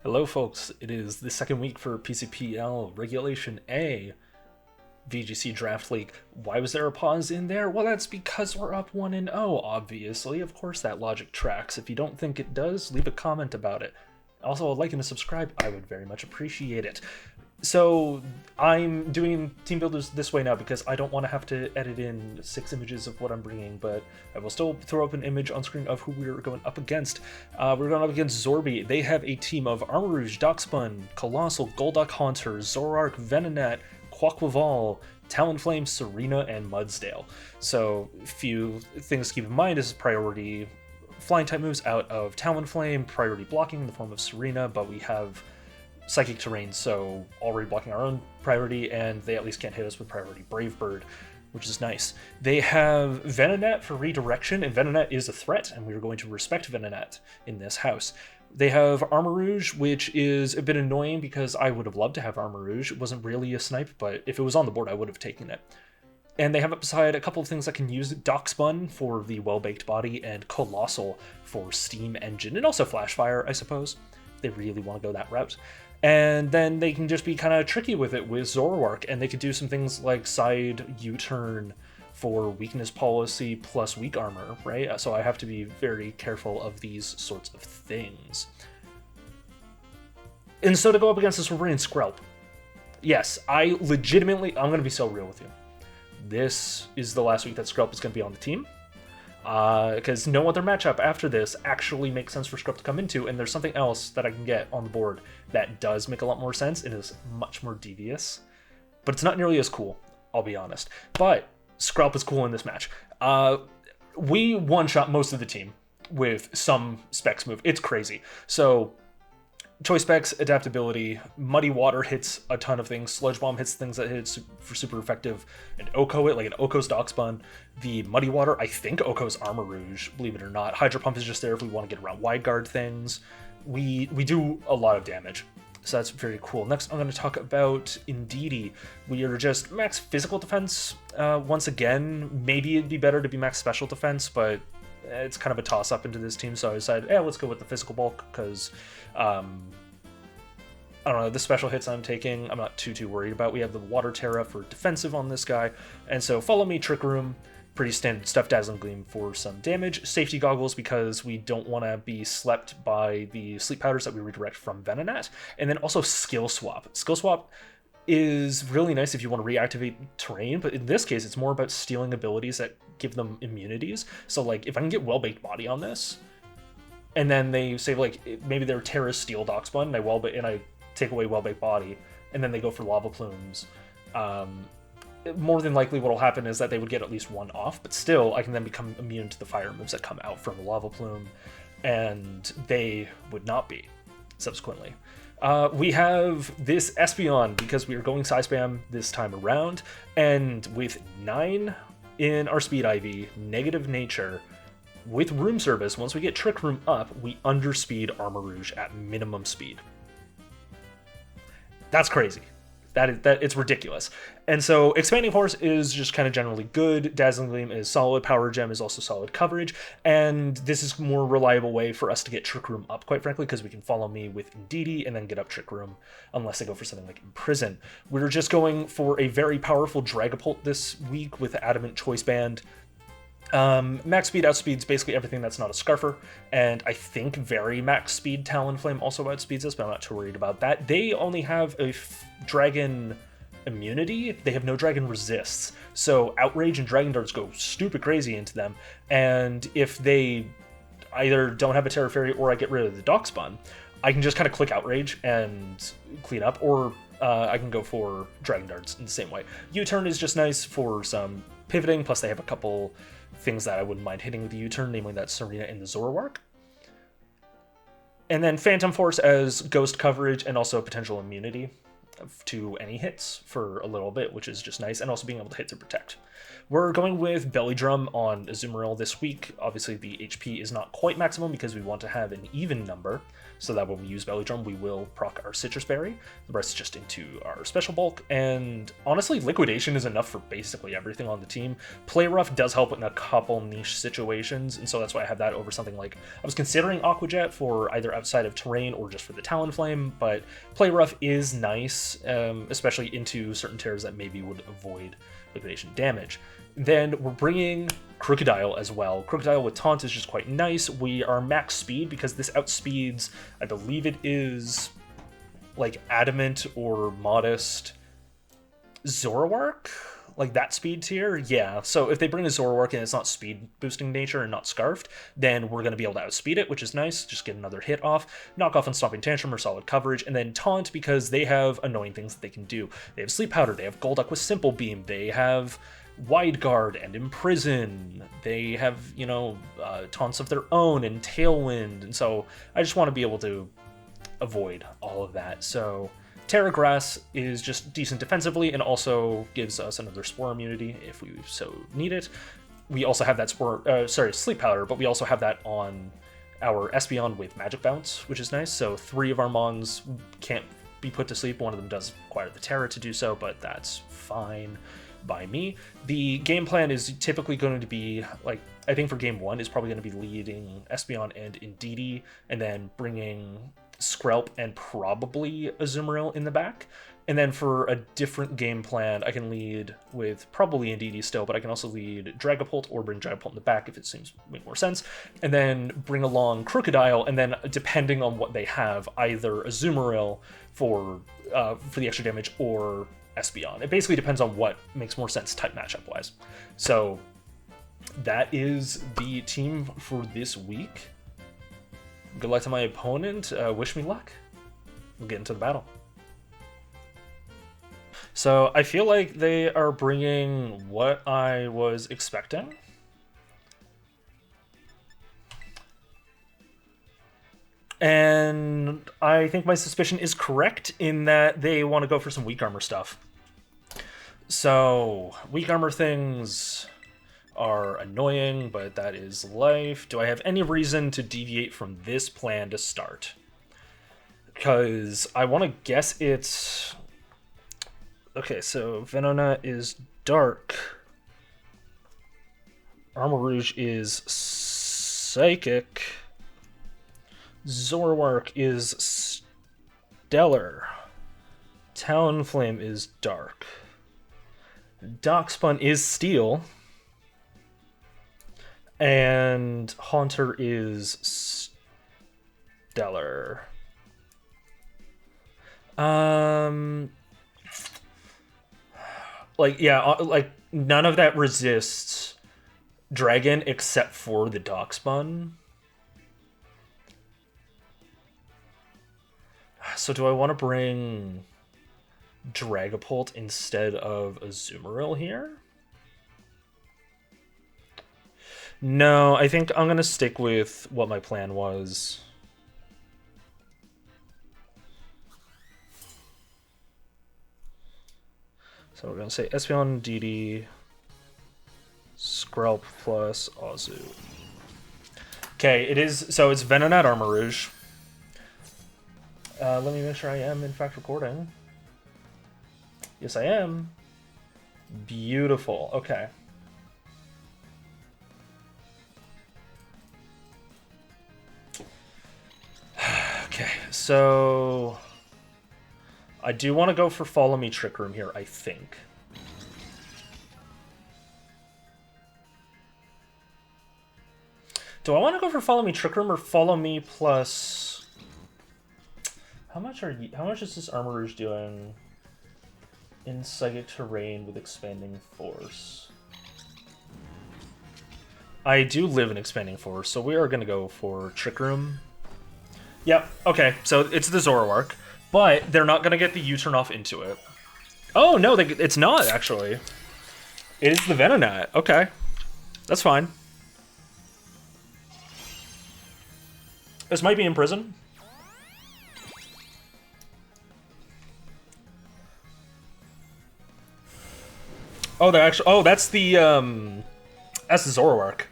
Hello, folks. It is the second week for PCPL Regulation A VGC Draft League. Why was there a pause in there? Well, that's because we're up 1-0, obviously. Of course, that logic tracks. If you don't think it does, leave a comment about it. Also, a like and a subscribe, I would very much appreciate it. So, I'm doing team builders this way now because I don't want to have to edit in 6 images of what I'm bringing, but I will still throw up an image on screen of who we're going up against. We're going up against Zorby. They have a team of Armor Rouge, Darkspun, Colossal, Golduck Haunter, Zoroark, Venonat, Quaquaval, Talonflame, Serena, and Mudsdale. So, a few things to keep in mind is priority flying type moves out of Talonflame, priority blocking in the form of Serena, but we have Psychic Terrain, so already blocking our own priority, and they at least can't hit us with priority Brave Bird, which is nice. They have Venonat for redirection, and Venonat is a threat, and we are going to respect Venonat in this house. They have Armor Rouge, which is a bit annoying because I would have loved to have Armor Rouge. It wasn't really a snipe, but if it was on the board, I would have taken it. And they have up beside a couple of things that can use Darkspun for the Well-Baked Body and Colossal for Steam Engine, and also Flashfire, I suppose. They really want to go that route. And then they can just be kind of tricky with it with Zoroark, and they could do some things like side U-turn for weakness policy plus weak armor, right? So I have to be very careful of these sorts of things. And so to go up against this, we're bringing Skrelp. Yes, I'm going to be so real with you. This is the last week that Skrelp is going to be on the team. Because no other matchup after this actually makes sense for Skrelp to come into, and there's something else that I can get on the board that does make a lot more sense and is much more devious. But it's not nearly as cool, I'll be honest. But Skrelp is cool in this match. We one-shot most of the team with some specs move. It's crazy. So Choice Specs, Adaptability, Muddy Water hits a ton of things, Sludge Bomb hits things that hit for super effective, and Oko it, like an Oko's Darkspun. The Muddy Water, I think Oko's Armor Rouge, believe it or not. Hydro Pump is just there if we want to get around Wide Guard things. We do a lot of damage, so that's very cool. Next, I'm going to talk about Indeedee. We are just max physical defense once again. Maybe it'd be better to be max special defense, but it's kind of a toss-up into this team, so I decided, let's go with the physical bulk, because, I don't know, the special hits I'm taking, I'm not too worried about. We have the Water Terra for defensive on this guy, and so follow me, Trick Room, pretty standard stuff, Dazzling Gleam for some damage, Safety Goggles because we don't want to be slept by the Sleep Powders that we redirect from Venonat, and then also Skill Swap. Skill Swap is really nice if you want to reactivate terrain, but in this case, it's more about stealing abilities that give them immunities. So, like, if I can get Well-Baked Body on this, and then they say, like, maybe they're Terra Steel Darkspun, and I take away Well-Baked Body, and then they go for Lava Plumes, more than likely what will happen is that they would get at least one off, but still, I can then become immune to the fire moves that come out from the Lava Plume, and they would not be, subsequently. We have this Espeon because we are going PsySpam this time around, and with 9 in our Speed IV, negative nature, with Room Service, once we get Trick Room up, we underspeed Armor Rouge at minimum speed. That's crazy. It's ridiculous. And so Expanding Force is just kind of generally good. Dazzling Gleam is solid. Power Gem is also solid coverage. And this is a more reliable way for us to get Trick Room up, quite frankly, because we can follow me with Indeedee and then get up Trick Room, unless they go for something like Imprison. We're just going for a very powerful Dragapult this week with Adamant Choice Band. Max speed outspeeds basically everything that's not a Scarfer, and I think very max speed Talonflame also outspeeds us, but I'm not too worried about that. They only have a Dragon immunity, they have no Dragon resists, so Outrage and Dragon Darts go stupid crazy into them, and if they either don't have a Terra Fairy or I get rid of the Darkspun, I can just kind of click Outrage and clean up, or I can go for Dragon Darts in the same way. U-turn is just nice for some pivoting, plus they have a couple things that I wouldn't mind hitting with the U-turn, namely that Serena and the Zoroark. And then Phantom Force as ghost coverage and also potential immunity to any hits for a little bit, which is just nice, and also being able to hit to protect. We're going with Belly Drum on Azumarill this week. Obviously the HP is not quite maximum because we want to have an even number, so that when we use Belly Drum, we will proc our Citrus Berry. The rest is just into our special bulk, and honestly, Liquidation is enough for basically everything on the team. Play Rough does help in a couple niche situations, and so that's why I have that over something like, I was considering Aqua Jet for either outside of terrain or just for the Talonflame, but Play Rough is nice, especially into certain terrors that maybe would avoid Liquidation damage. Then we're bringing Crocodile as well. Crocodile with Taunt is just quite nice. We are max speed because this outspeeds, I believe it is like Adamant or Modest Zoroark, like that speed tier. Yeah, so if they bring a Zoroark and it's not speed boosting nature and not Scarfed, then we're going to be able to outspeed it, which is nice. Just get another hit off. Knock off on Stomping Tantrum or solid coverage, and then Taunt because they have annoying things that they can do. They have Sleep Powder, they have Golduck with Simple Beam, they have Wide Guard and Imprison, they have, you know, taunts of their own and Tailwind, and so I just want to be able to avoid all of that. So Terra Grass is just decent defensively and also gives us another Spore immunity if we so need it. We also have that Sleep Powder, but we also have that on our Espeon with Magic Bounce, which is nice. So 3 of our Mons can't be put to sleep. One of them does require the Terra to do so, but that's fine by me. The game plan is typically going to be, like, I think for game 1 is probably going to be leading Espeon and Indeedee, and then bringing Skrelp and probably Azumarill in the back. And then for a different game plan, I can lead with probably Indeedee still, but I can also lead Dragapult or bring Dragapult in the back if it seems make more sense. And then bring along Crocodile, and then depending on what they have, either Azumarill for the extra damage or Espeon. It basically depends on what makes more sense type matchup wise. So that is the team for this week. Good luck to my opponent. Wish me luck. We'll get into the battle. So I feel like they are bringing what I was expecting. And I think my suspicion is correct in that they want to go for some weak armor stuff. So weak armor things are annoying, but that is life. Do I have any reason to deviate from this plan to start? Because I want to guess it's... Okay, so Venonat is dark. Armarouge is psychic. Zoroark is stellar. Talonflame is dark. Darkspun is steel. And Haunter is stellar. Like, yeah, like, none of that resists Dragon except for the Darkspun. So do I want to bring Dragapult instead of Azumarill here? No, I think I'm going to stick with what my plan was. So we're going to say Espeon, DD, Skrelp plus Azu. Okay, it is, so it's Venonat Armarouge. Let me make sure I am in fact recording. Yes, I am. Beautiful. Okay. Okay, so I do want to go for Follow Me Trick Room here, I think. Do I want to go for Follow Me Trick Room or Follow Me plus... How much is this Armarouge doing in Psychic Terrain with Expanding Force? I do live in Expanding Force, so we are going to go for Trick Room. Yep, okay, so it's the Zoroark, but they're not going to get the U-turn off into it. Oh, no, it's not, actually. It is the Venonat. Okay, that's fine. This might be in prison. Oh, they're actually... Oh, that's the Zoroark.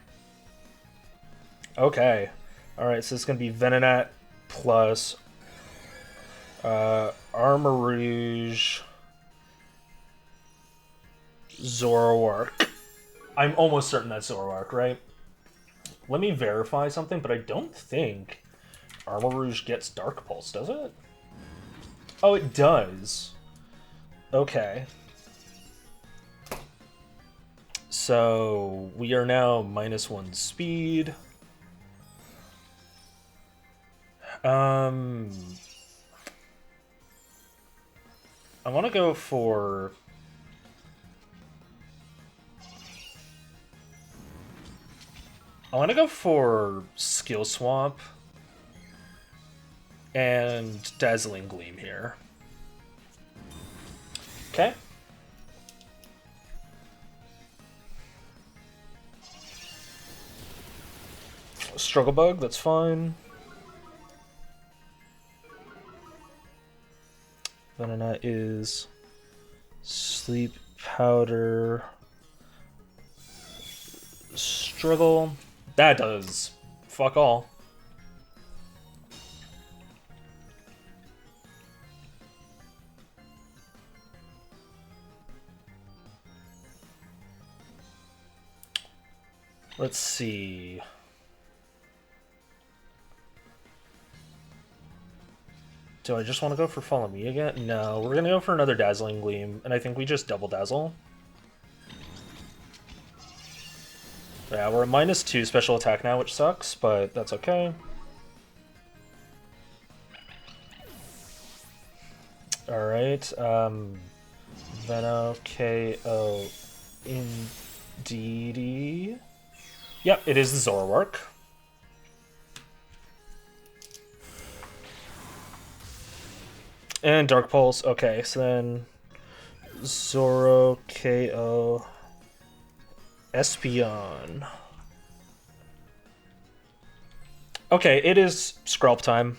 Okay. Alright, so it's going to be Venonat plus Armor Rouge Zoroark. I'm almost certain that's Zoroark, right? Let me verify something, but I don't think Armor Rouge gets Dark Pulse, does it? Oh, it does. Okay. So we are now -1 speed. I want to go for... Skill Swap and Dazzling Gleam here. Okay. Struggle Bug, that's fine. Venonat is Sleep Powder. Struggle. That does fuck all. Let's see. Do I just want to go for Follow Me again? No, we're going to go for another Dazzling Gleam, and I think we just double Dazzle. Yeah, we're at -2 special attack now, which sucks, but that's okay. Alright, Veno, KO, Indeedee. Yep, it is the Zoroark. And Dark Pulse. Okay, so then Zoro, KO, Espeon. Okay, it is Skrelp time.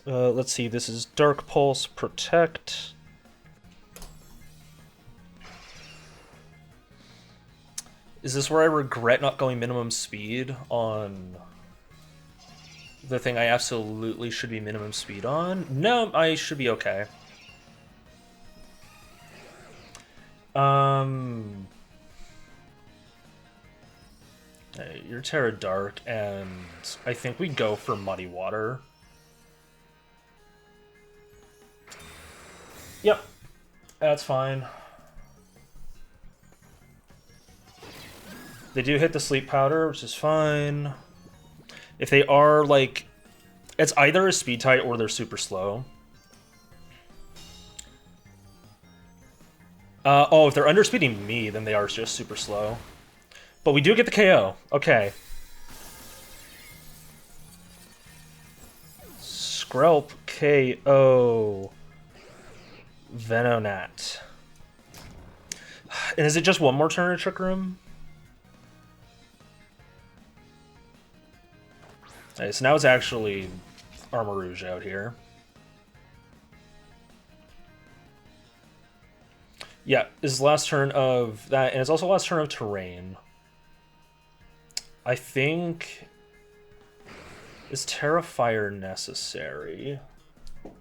Let's see, this is Dark Pulse, Protect. Is this where I regret not going minimum speed on the thing I absolutely should be minimum speed on? No, I should be okay. You're Terra Dark, and I think we go for Muddy Water. Yep, that's fine. They do hit the Sleep Powder, which is fine. If they are, like... It's either a speed type or they're super slow. Oh, if they're underspeeding me, then they are just super slow. But we do get the KO. Okay. Skrelp, KO... Venonat. And is it just one more turn of Trick Room? Okay, so now it's actually Armor Rouge out here. Yeah, this is the last turn of that, and it's also the last turn of Terrain. I think... Is Terra Fire necessary?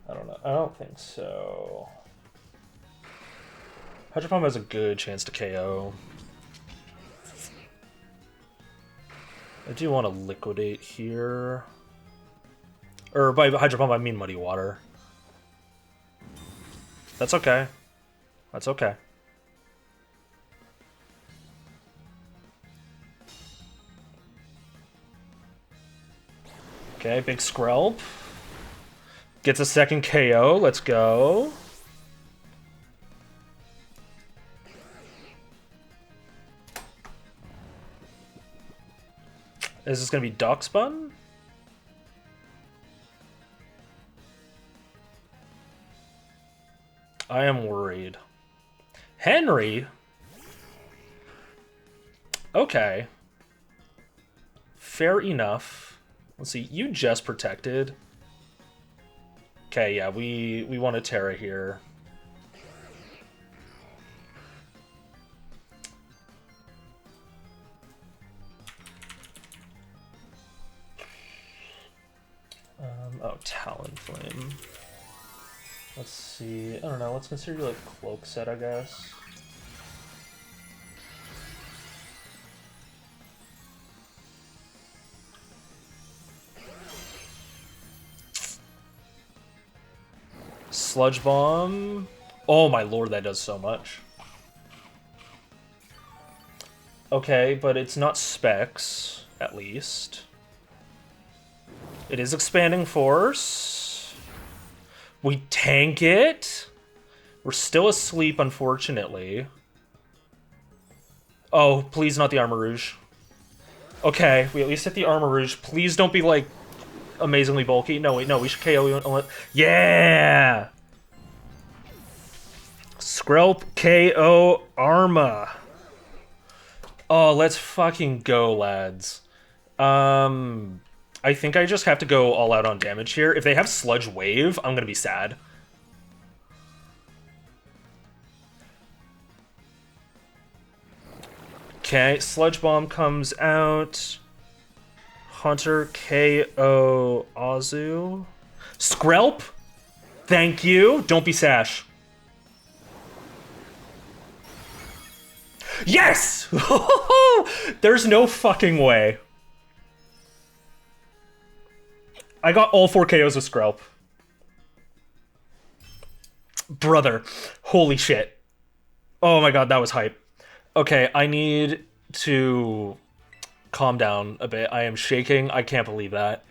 I don't know. I don't think so. Hydro Pump has a good chance to KO. I do want to Liquidate here. Or by Hydro Pump, I mean Muddy Water. That's okay. That's okay. Okay, big Skrelp. Gets a second KO. Let's go. Is this going to be Doxbun? I am worried. Henry? Okay. Fair enough. Let's see, you just protected. Okay, yeah, we want a Terra here. Talonflame. Let's see. I don't know. Let's consider like Cloak set, I guess. Sludge Bomb. Oh my lord, that does so much. Okay, but it's not Specs, at least. It is Expanding Force. We tank it. We're still asleep, unfortunately. Oh, please not the Armor Rouge. Okay, we at least hit the Armor Rouge. Please don't be, like, amazingly bulky. No, wait, no, we should KO you. Yeah! Skrelp KO Arma. Oh, let's fucking go, lads. I think I just have to go all out on damage here. If they have Sludge Wave, I'm gonna be sad. Okay, Sludge Bomb comes out. Hunter KO Azu. Skrelp? Thank you. Don't be Sash. Yes! There's no fucking way. I got all 4 KOs with Skrelp. Brother. Holy shit. Oh my god, that was hype. Okay, I need to calm down a bit. I am shaking. I can't believe that.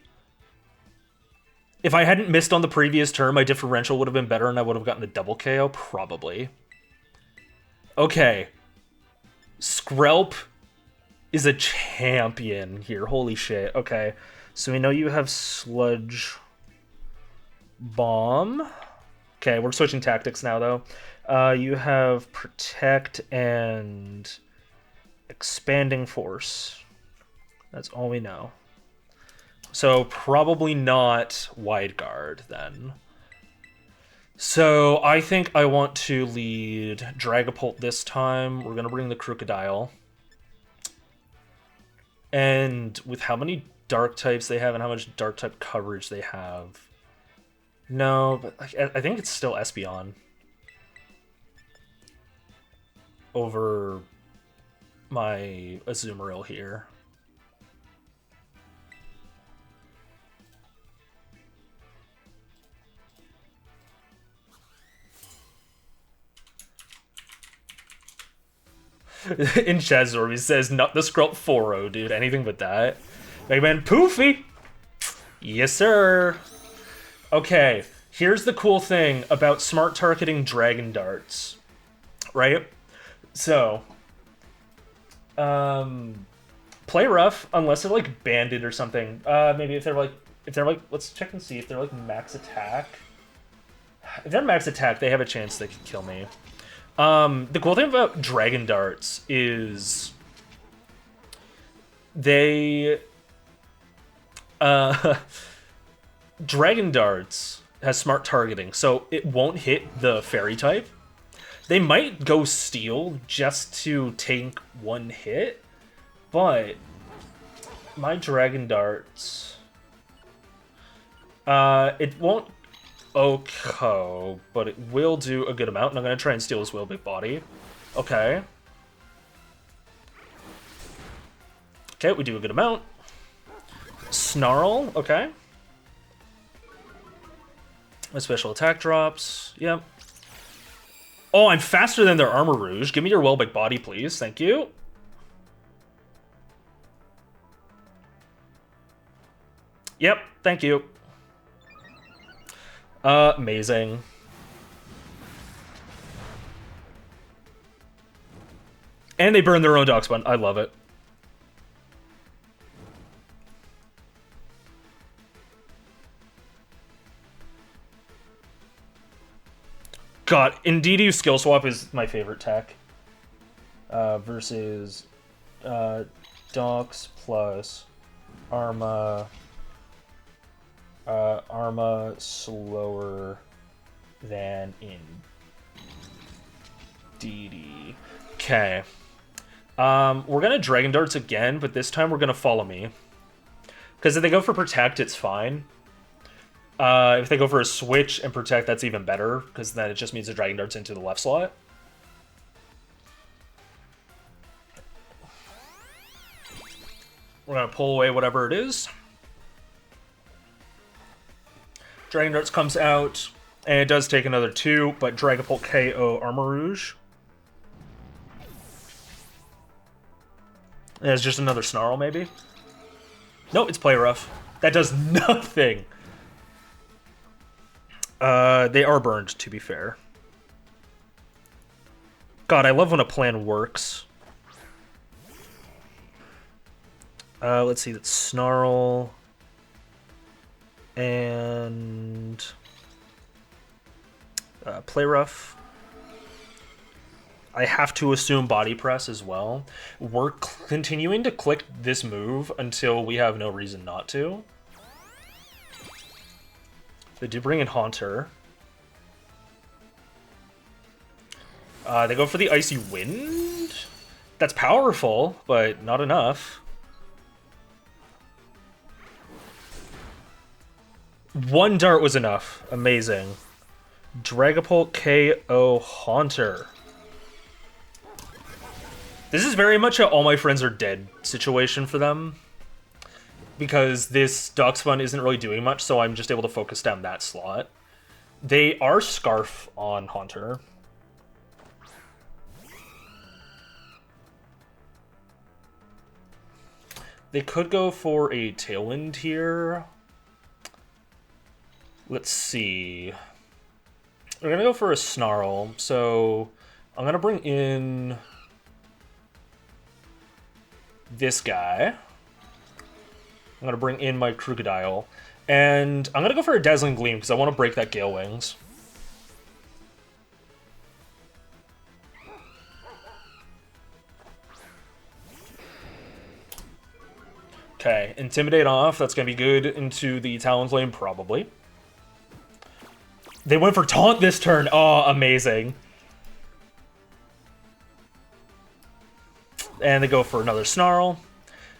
If I hadn't missed on the previous turn, my differential would have been better and I would have gotten a double KO, probably. Okay. Skrelp is a champion here. Holy shit. Okay. So we know you have Sludge Bomb. Okay, we're switching tactics now, though. You have Protect and Expanding Force. That's all we know. So probably not Wide Guard, then. So I think I want to lead Dragapult this time. We're going to bring the Crocodile. And with how many Dark types they have and how much Dark type coverage they have. No, but I think it's still Espeon over my Azumarill here. In Shazorb, he says, not the Skrelp 4-0, dude. Anything but that. Mega Man Poofy! Yes, sir! Okay, here's the cool thing about smart targeting Dragon Darts. Right? So, play rough, unless they're, like, banded or something. Maybe if they're, like, let's check and see if they're, like, max attack. If they're max attack, they have a chance they could kill me. The cool thing about Dragon Darts is they Dragon Darts has smart targeting, so it won't hit the fairy type. They might go Steel just to tank one hit, but my Dragon Darts it won't OHKO, but it will do a good amount, and I'm going to try and steal his Will Big Body. Okay. Okay, we do a good amount. Snarl, okay. My special attack drops, yep. Oh, I'm faster than their Armor Rouge. Give me your Will Big Body, please. Thank you. Yep, thank you. Amazing. And they burn their own Darkspawn. I love it. God, Indeedee Skill Swap is my favorite tech. Versus Dox plus Arma. Arma slower than Indeedee. Okay. We're gonna Dragon Darts again, but this time we're gonna follow me. Because if they go for Protect, it's fine. If they go for a switch and protect, that's even better, because then it just means the Dragon Dart's into the left slot. We're going to pull away whatever it is. Dragon Darts comes out, and it does take another 2, but Dragapult KO Armor Rouge. And it's just another Snarl, maybe? No, it's Play Rough. That does nothing. They are burned, to be fair. God, I love when a plan works. Let's see, that's Snarl. And... Play Rough. I have to assume Body Press as well. We're continuing to click this move until we have no reason not to. They do bring in Haunter. They go for the Icy Wind. That's powerful, but not enough. One dart was enough. Amazing. Dragapult KO Haunter. This is very much a all my friends are dead situation for them. Because this Darkspawn isn't really doing much, so I'm just able to focus down that slot. They are Scarf on Haunter. They could go for a Tailwind here. Let's see. We're going to go for a Snarl, so I'm going to bring in this guy. I'm going to bring in my Crocodile, and I'm going to go for a Dazzling Gleam because I want to break that Gale Wings. Okay, Intimidate off. That's going to be good into the Talonflame, probably. They went for Taunt this turn. Oh, amazing. And they go for another Snarl.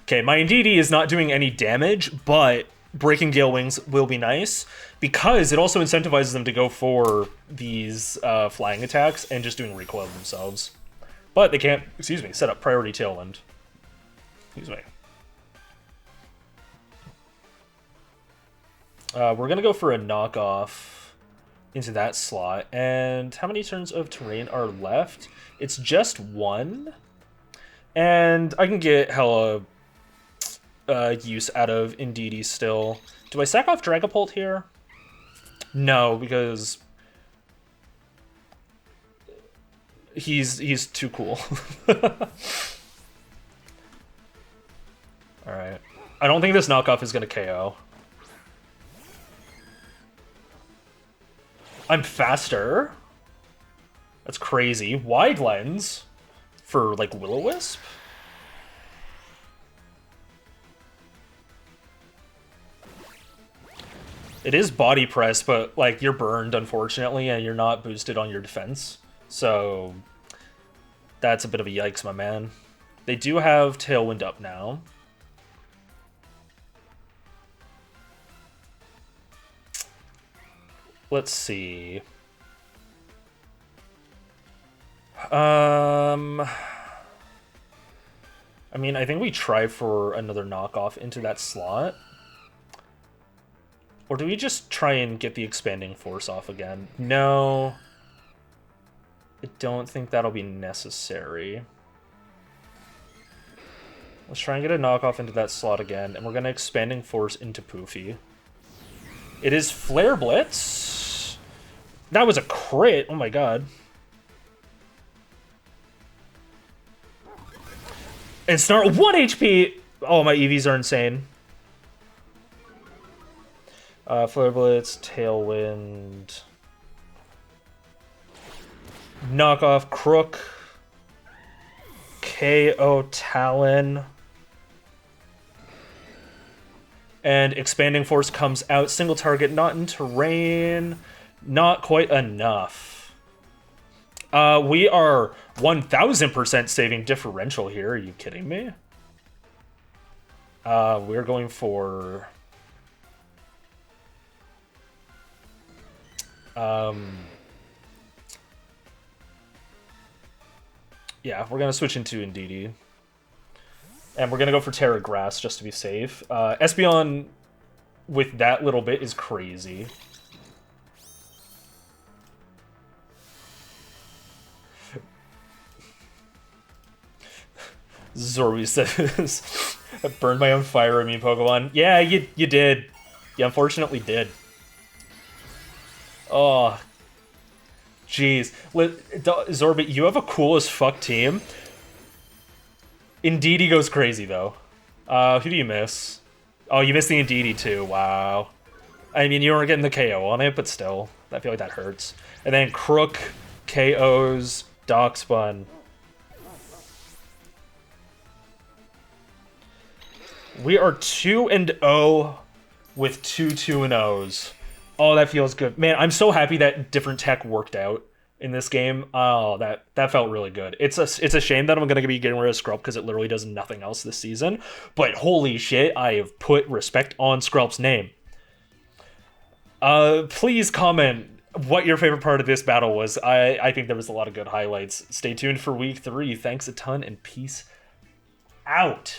Okay, my Indeedee is not doing any damage, but breaking Gale Wings will be nice because it also incentivizes them to go for these flying attacks and just doing recoil themselves. But they can't, excuse me, set up Priority Tailwind. Excuse me. We're going to go for a knockoff into that slot. And how many turns of terrain are left? It's just 1. And I can get hella use out of Indeedee still. Do I sack off Dragapult here? No, because he's too cool. Alright. I don't think this knockoff is going to KO. I'm faster. That's crazy. Wide Lens for, like, Will-O-Wisp? It is Body Press, but, like, you're burned, unfortunately, and you're not boosted on your defense. So, that's a bit of a yikes, my man. They do have Tailwind up now. Let's see. I mean, I think we try for another knockoff into that slot. Or do we just try and get the Expanding Force off again? No. I don't think that'll be necessary. Let's try and get a knockoff into that slot again, and we're going to Expanding Force into Poofy. It is Flare Blitz. That was a crit. Oh my god. And Snarl, 1 HP! Oh, my EVs are insane. Flare Blitz, Tailwind. Knockoff Crook. KO Talon. And Expanding Force comes out. Single target, not in terrain. Not quite enough. We are 1000% saving differential here. Are you kidding me? We're going for Yeah, we're gonna switch into Indeedee. And we're gonna go for Terra Grass just to be safe. Espeon with that little bit is crazy. Zorby says, I burned my own fire immune Pokemon. Yeah, you did. You unfortunately did. Oh, jeez. Zorby, you have a cool as fuck team. Indeedee goes crazy, though. Who do you miss? Oh, you missed the Indeedee, too. Wow. I mean, you weren't getting the KO on it, but still. I feel like that hurts. And then Crook, KOs, Darkspun. We are 2-0 with 2-2-0s. Oh, that feels good. Man, I'm so happy that different tech worked out in this game. Oh, that felt really good. It's a shame that I'm going to be getting rid of Skrelp because it literally does nothing else this season. But holy shit, I have put respect on Skrelp's name. Please comment what your favorite part of this battle was. I think there was a lot of good highlights. Stay tuned for week 3. Thanks a ton and peace out.